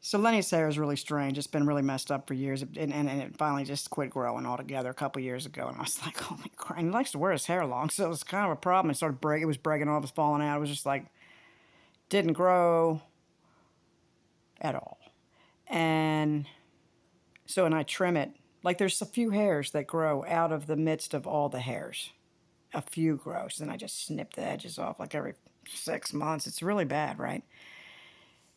So Lenny's hair is really strange. It's been really messed up for years, and it finally just quit growing altogether a couple years ago. And I was like, holy crap! And he likes to wear his hair long, so it was kind of a problem. It started breaking. It was breaking off, it was falling out. It was just like didn't grow at all. And so, and I trim it. Like there's a few hairs that grow out of the midst of all the hairs. A few grows, and I just snip the edges off like every 6 months. It's really bad, right?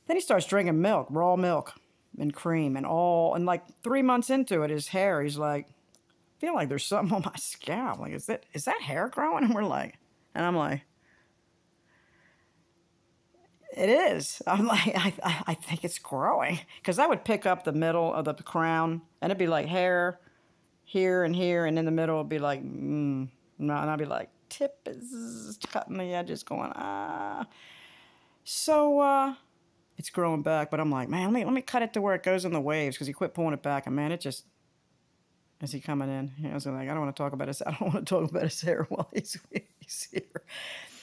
Then he starts drinking milk, raw milk, and cream, and all. And like 3 months into it, his hair, he's like, I feel like there's something on my scalp. Like, is that hair growing? And we're like, and I'm like, it is. I'm like, I think it's growing. Because I would pick up the middle of the crown, and it'd be like hair here, and in the middle it'd be like, no, and I'd be like, tip is cutting the edges, going, ah. So, it's growing back, but I'm like, man, let me cut it to where it goes in the waves, because he quit pulling it back, and man, it just, is he coming in? I was like, I don't want to talk about his, I don't want to talk about his hair while he's here.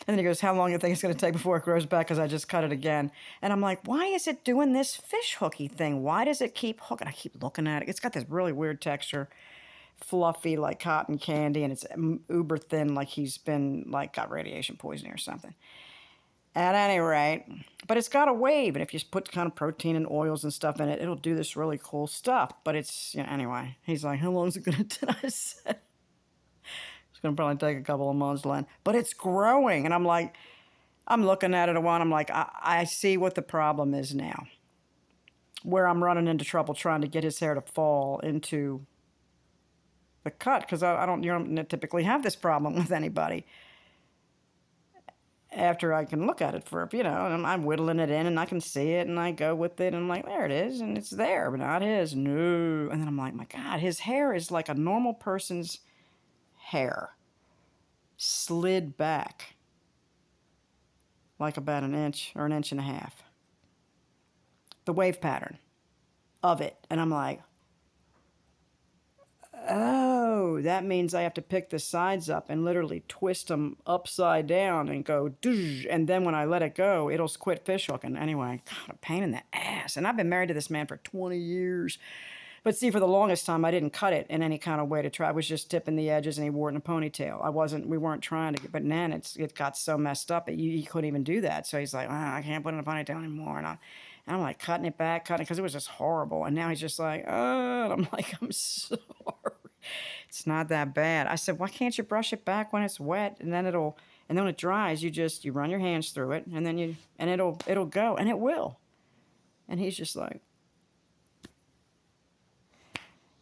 And then he goes, how long do you think it's going to take before it grows back? Because I just cut it again. And I'm like, why is it doing this fish hooky thing? Why does it keep hooking? I keep looking at it. It's got this really weird texture, fluffy like cotton candy, and it's uber thin, like he's been like got radiation poisoning or something. At any rate, but it's got a wave, and if you put kind of protein and oils and stuff in it, it'll do this really cool stuff. But it's, anyway, he's like, how long is it going to, I said, it's going to probably take a couple of months, Len. But it's growing, and I'm like, I'm looking at it a while, I'm like, I see what the problem is now. Where I'm running into trouble trying to get his hair to fall into the cut, because I don't typically have this problem with anybody. After I can look at it for, and I'm whittling it in, and I can see it, and I go with it, and I'm like, there it is, and it's there, but not his, no. And then I'm like, my God, his hair is like a normal person's hair, slid back, like about an inch or an inch and a half. The wave pattern of it, and I'm like, oh, that means I have to pick the sides up and literally twist them upside down and go, and then when I let it go, it'll quit fish hooking. Anyway, God, a pain in the ass. And I've been married to this man for 20 years. But see, for the longest time, I didn't cut it in any kind of way to try. I was just tipping the edges, and he wore it in a ponytail. We weren't trying to, but then it got so messed up that he couldn't even do that. So he's like, I can't put it in a ponytail anymore. And I'm like cutting it back, because it was just horrible. And now he's just like, and I'm like, I'm sorry. It's not that bad. I said, why can't you brush it back when it's wet? And then when it dries, you run your hands through it, and then it'll go, and it will. And he's just like,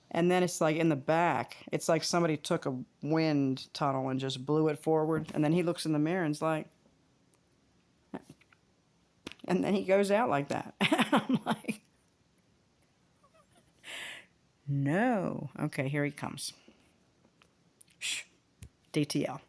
and then it's like in the back, it's like somebody took a wind tunnel and just blew it forward. And then he looks in the mirror and is like, and then he goes out like that. I'm like, no. Okay, here he comes. Shh. DTL.